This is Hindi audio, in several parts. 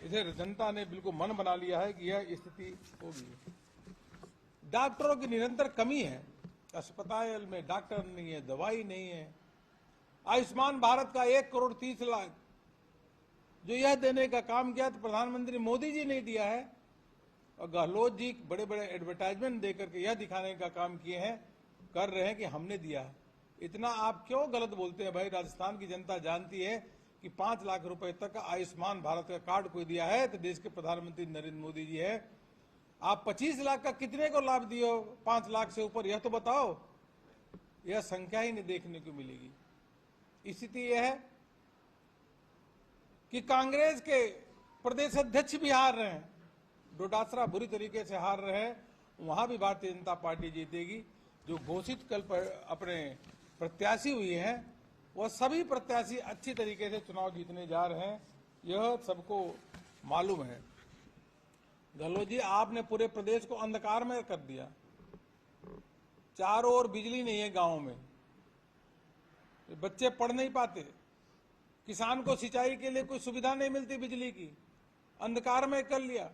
इधर जनता ने बिल्कुल मन बना लिया है कि यह स्थिति होगी। डॉक्टरों की निरंतर कमी है, अस्पताल में डॉक्टर नहीं है, दवाई नहीं है। आयुष्मान भारत का 1,30,00,000 जो यह देने का काम किया तो प्रधानमंत्री मोदी जी ने दिया है, और गहलोत जी बड़े बड़े एडवर्टाइजमेंट देकर के यह दिखाने का काम किए हैं, कर रहे हैं कि हमने दिया है। इतना आप क्यों गलत बोलते हैं भाई? राजस्थान की जनता जानती है कि 5 लाख रुपए तक का आयुष्मान भारत का कार्ड कोई दिया है तो देश के प्रधानमंत्री नरेंद्र मोदी जी है। आप 25 लाख का कितने को लाभ दिए हो? 5 लाख से ऊपर, यह तो बताओ। यह संख्या ही नहीं देखने को मिलेगी। स्थिति यह है कि कांग्रेस के प्रदेश अध्यक्ष भी हार रहे हैं, डोडासरा बुरी तरीके से हार रहे हैं, वहां भी भारतीय जनता पार्टी जीतेगी। जो घोषित कल पर अपने प्रत्याशी हुई हैं, वह सभी प्रत्याशी अच्छी तरीके से चुनाव जीतने जा रहे हैं, यह सबको मालूम है। गहलोत जी, आपने पूरे प्रदेश को अंधकार में कर दिया। चारों ओर बिजली नहीं है, गांव में बच्चे पढ़ नहीं पाते, किसान को सिंचाई के लिए कोई सुविधा नहीं मिलती बिजली की, अंधकार में कर लिया।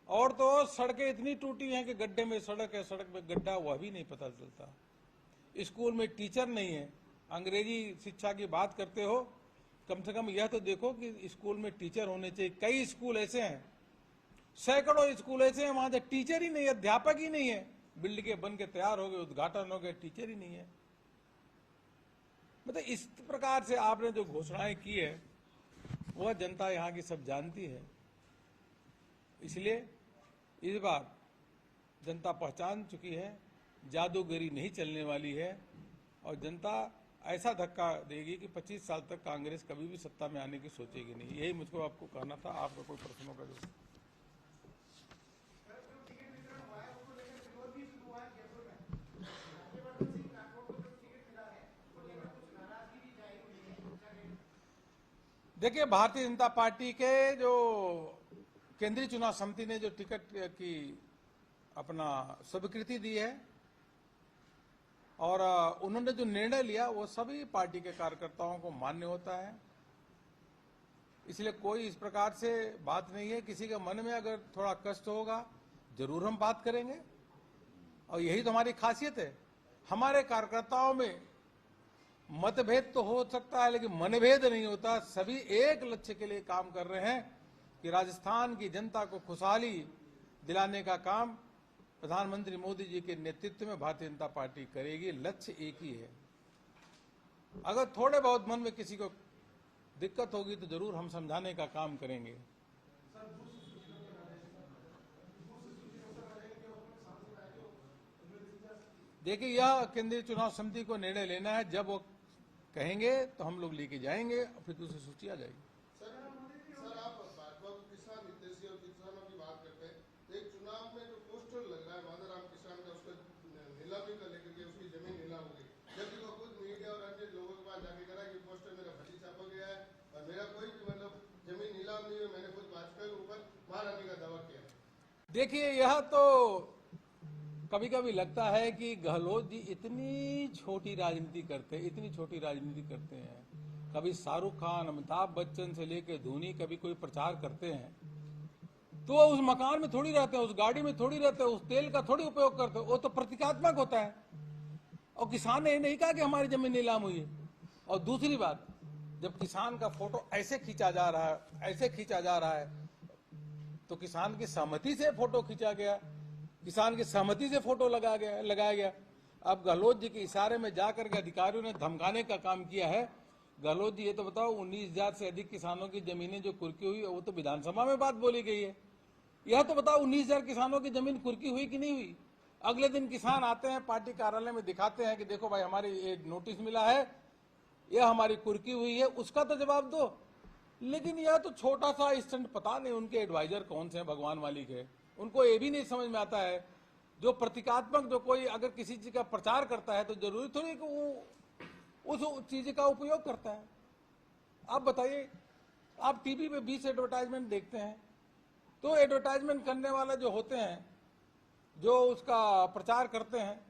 और तो सड़कें इतनी टूटी हैं कि गड्ढे में सड़क है, सड़क में गड्ढा, वह भी नहीं पता चलता। स्कूल में टीचर नहीं है। अंग्रेजी शिक्षा की बात करते हो, कम से कम यह तो देखो कि स्कूल में टीचर होने चाहिए। कई स्कूल ऐसे हैं, सैकड़ों स्कूल ऐसे हैं, वहां से टीचर ही नहीं है, अध्यापक ही नहीं है। बिल्डिंगें बन के तैयार हो गए, उद्घाटन हो गए, टीचर ही नहीं है। मतलब इस प्रकार से आपने जो घोषणाएं की है वह जनता यहाँ की सब जानती है। इसलिए इस बार जनता पहचान चुकी है, जादूगरी नहीं चलने वाली है, और जनता ऐसा धक्का देगी कि 25 साल तक कांग्रेस कभी भी सत्ता में आने की सोचेगी नहीं। यही मुझको आपको कहना था। आपका कोई प्रश्नों का जवाब? देखिए, भारतीय जनता पार्टी के जो केंद्रीय चुनाव समिति ने जो टिकट की अपना स्वीकृति दी है और उन्होंने जो निर्णय लिया वो सभी पार्टी के कार्यकर्ताओं को मान्य होता है। इसलिए कोई इस प्रकार से बात नहीं है। किसी के मन में अगर थोड़ा कष्ट होगा जरूर हम बात करेंगे, और यही तो हमारी खासियत है। हमारे कार्यकर्ताओं में मतभेद तो हो सकता है लेकिन मनभेद नहीं होता। सभी एक लक्ष्य के लिए काम कर रहे हैं कि राजस्थान की जनता को खुशहाली दिलाने का काम प्रधानमंत्री मोदी जी के नेतृत्व में भारतीय जनता पार्टी करेगी। लक्ष्य एक ही है। अगर थोड़े बहुत मन में किसी को दिक्कत होगी तो जरूर हम समझाने का काम करेंगे। देखिए, यह केंद्रीय चुनाव समिति को निर्णय लेना है। जब वो कहेंगे तो हम लोग लेके जाएंगे, फिर दूसरी सूची आ जाएगी। सर आप भाजपा को किसान हितैषी और किसानों की बात करते हैं, तो एक चुनाव में जो पोस्टर लग रहा है माधवराम किसान का, उसका नीलामी का लेकर के उसकी जमीन नीलाम हो गई, जबकि वो खुद मीडिया और अन्य लोगों के पास जाके कहा कि पोस्टर मेरा फटी छापा गया है और मेरा कोई भी मतलब जमीन नीलाम नहीं है, मैंने खुद भाजपा के ऊपर महारानी का दावा किया। देखिए, यह तो कभी कभी लगता है कि गहलोत जी इतनी छोटी राजनीति करते हैं, इतनी छोटी राजनीति करते हैं। कभी शाहरुख खान, अमिताभ बच्चन से लेकर धोनी कभी कोई प्रचार करते हैं तो उस मकान में थोड़ी रहते हैं, उस गाड़ी में थोड़ी रहते हैं, उस तेल का थोड़ी उपयोग करते हैं। वो तो प्रतीकात्मक होता है। और किसान ने नहीं कहा कि हमारी जमीन नीलाम हुई है। और दूसरी बात, जब किसान का फोटो ऐसे खींचा जा रहा है, ऐसे खींचा जा रहा है, तो किसान की सहमति से फोटो खींचा गया, किसान की सहमति से फोटो लगाया गया। अब गहलोत जी के इशारे में जाकर के अधिकारियों ने धमकाने का काम किया है। गहलोत जी, ये तो बताओ, 19,000 से अधिक किसानों की जमीनें जो कुर्की हुई वो तो विधानसभा में बात बोली गई है। यह तो बताओ 19,000 किसानों की जमीन कुर्की हुई कि नहीं हुई? अगले दिन किसान आते हैं पार्टी कार्यालय में, दिखाते हैं कि देखो भाई हमारी ये नोटिस मिला है, यह हमारी कुर्की हुई है, उसका तो जवाब दो। लेकिन यह तो छोटा सा स्टंट, पता नहीं उनके एडवाइजर कौन से हैं भगवान वाली के, उनको ये भी नहीं समझ में आता है। जो प्रतीकात्मक, जो कोई अगर किसी चीज का प्रचार करता है तो जरूरी थोड़ी कि वो उस चीज का उपयोग करता है। आप बताइए, आप टीवी पे 20 एडवर्टाइजमेंट देखते हैं, तो एडवर्टाइजमेंट करने वाला जो होते हैं, जो उसका प्रचार करते हैं,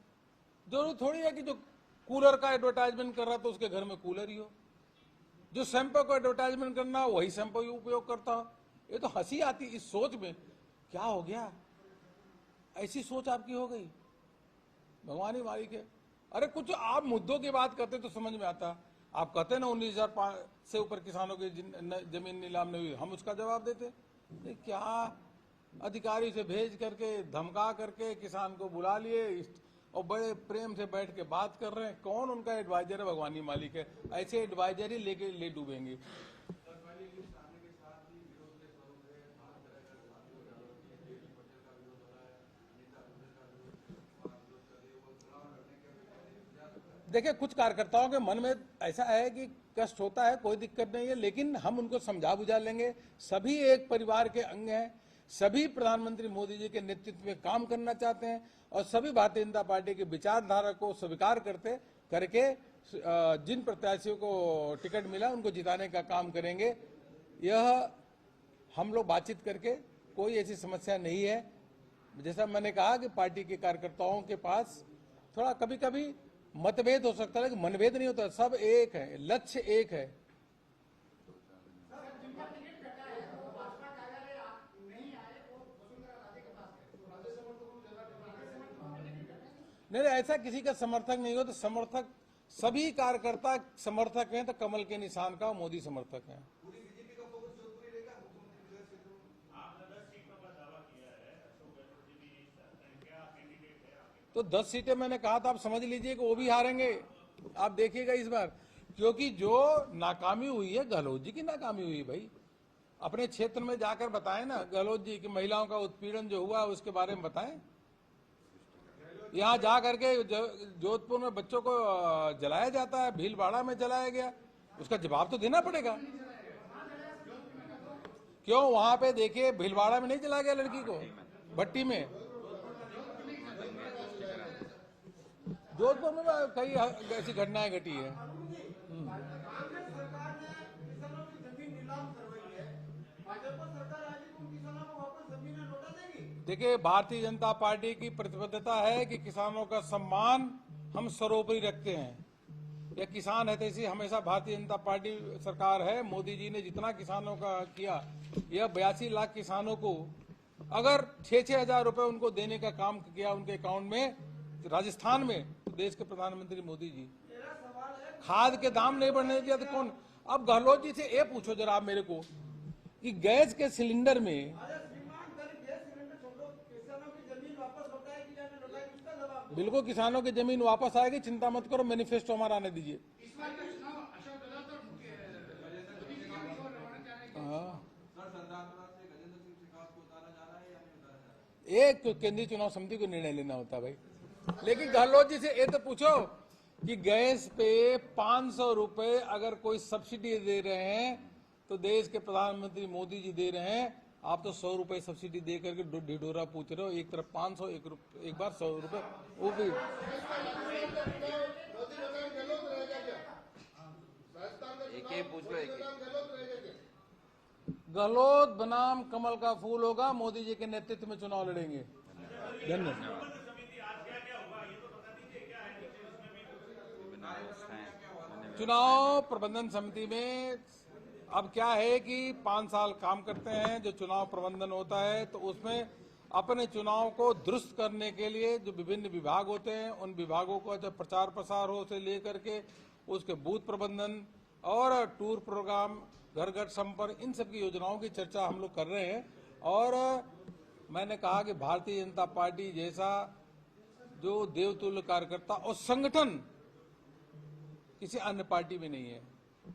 जरूरी थोड़ी है कि जो कूलर का एडवर्टाइजमेंट कर रहा है तो उसके घर में कूलर ही हो। जो शैम्पू का एडवर्टाइजमेंट करना वही शैम्पू उपयोग करता हो। ये तो हंसी आती इस सोच में, क्या हो गया, ऐसी सोच आपकी हो गई, भगवान ही मालिक है। अरे कुछ आप मुद्दों की बात करते तो समझ में आता। आप कहते ना 19,000 से ऊपर किसानों की जमीन नीलाम नहीं हुई, हम उसका जवाब देते। ये क्या अधिकारी से भेज करके धमका करके किसान को बुला लिए और बड़े प्रेम से बैठ के बात कर रहे हैं। कौन उनका एडवाइजर है? भगवान ही मालिक है। ऐसे एडवाइजर ही लेके ले डूबेंगे। देखिए कुछ कार्यकर्ताओं के मन में ऐसा है कि कष्ट होता है, कोई दिक्कत नहीं है, लेकिन हम उनको समझा बुझा लेंगे। सभी एक परिवार के अंग हैं, सभी प्रधानमंत्री मोदी जी के नेतृत्व में काम करना चाहते हैं और सभी भारतीय जनता पार्टी की विचारधारा को स्वीकार करके जिन प्रत्याशियों को टिकट मिला उनको जिताने का काम करेंगे। यह हम लोग बातचीत करके, कोई ऐसी समस्या नहीं है। जैसा मैंने कहा कि पार्टी के कार्यकर्ताओं के पास थोड़ा कभी कभी मतभेद हो सकता है, लेकिन मनभेद नहीं होता, सब एक है, लक्ष्य एक है। नहीं ऐसा किसी का समर्थक नहीं हो, तो समर्थक सभी कार्यकर्ता समर्थक हैं तो कमल के निशान का मोदी समर्थक हैं। तो 10 सीटें मैंने कहा था, आप समझ लीजिए कि वो भी हारेंगे। आप देखिएगा इस बार, क्योंकि जो नाकामी हुई है गहलोत जी की नाकामी हुई भाई। अपने क्षेत्र में जाकर बताएं ना गहलोत जी की महिलाओं का उत्पीड़न जो हुआ उसके बारे में बताएं। यहाँ जा करके जोधपुर में बच्चों को जलाया जाता है, भीलवाड़ा में जलाया गया, उसका जवाब तो देना पड़ेगा। क्यों वहां पे देखिए भीलवाड़ा में नहीं जलाया गया लड़की को, भट्टी में। जोधपुर में कई ऐसी घटनाएं घटी है। देखिए भारतीय जनता पार्टी की प्रतिबद्धता है कि किसानों का सम्मान हम सर्वोपरि रखते हैं। यह किसान है तैसी हमेशा भारतीय जनता पार्टी सरकार है। मोदी जी ने जितना किसानों का किया, यह 82 लाख किसानों को अगर 6-6 हजार रुपए उनको देने का काम किया उनके अकाउंट में राजस्थान में, तो देश के प्रधानमंत्री मोदी जी। खाद के दाम नहीं बढ़ने दिया तो कौन? अब गहलोत जी से ये पूछो जरा आप मेरे को कि गैस के सिलेंडर में, बिल्कुल किसानों की जमीन वापस आएगी, चिंता मत करो, मैनिफेस्टो हमारा आने दीजिए। एक केंद्रीय चुनाव समिति को निर्णय लेना होता है भाई। लेकिन गहलोत जी से ये तो पूछो कि गैस पे 500 रुपए अगर कोई सब्सिडी दे रहे हैं तो देश के प्रधानमंत्री मोदी जी दे रहे हैं, आप तो 100 रुपए सब्सिडी दे करके ढिढोरा पूछ रहे हो। एक तरफ 500, एक बार 100 रुपए, वो भी गहलोत बनाम कमल का फूल होगा, मोदी जी के नेतृत्व में चुनाव लड़ेंगे। धन्यवाद। चुनाव प्रबंधन समिति में अब क्या है कि 5 साल काम करते हैं। जो चुनाव प्रबंधन होता है तो उसमें अपने चुनाव को दुरुस्त करने के लिए जो विभिन्न विभाग होते हैं, उन विभागों का जो प्रचार प्रसार हो से लेकर के उसके बूथ प्रबंधन और टूर प्रोग्राम, घर घर संपर्क, इन सब की योजनाओं की चर्चा हम लोग कर रहे हैं। और मैंने कहा कि भारतीय जनता पार्टी जैसा जो देवतुल्य कार्यकर्ता और संगठन किसी अन्य पार्टी में नहीं है।